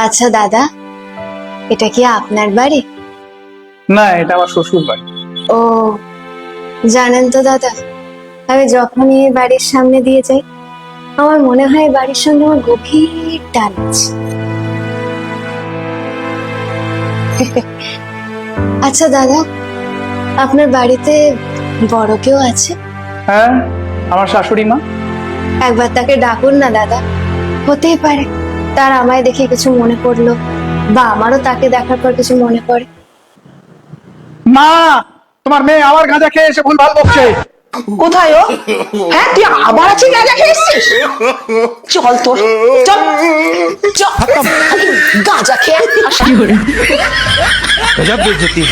আচ্ছা দাদা, এটা কি আপনার বাড়ি? না, এটা আমার শ্বশুর বাড়ি। ও, জানেন তো দাদা, আমি যখনই এই বাড়ির সামনে দিয়ে যাই আমার মনে হয় এই বাড়ির সঙ্গে আমার গভীর টান আছে। আচ্ছা দাদা, আপনার বাড়িতে বড় কেউ আছে? হ্যাঁ, আমার শাশুড়ি মা। একবার তাকে ডাকুন না দাদা, হতেই পারে তার আমায় দেখে কিছু মনে পড়লো, বা আমারও তাকে দেখার পর কিছু মনে পড়ে। মা, তোমার মেয়ে আবার গাঁজা খেয়ে এসে ভুলভাল বকছে। কোথায় ও? হ্যাঁ, তুই আবার আছি গাঁজা খেয়েছিস? চল তোর, চল চল, গাঁজা খেয়ে गजब बेइज्जती।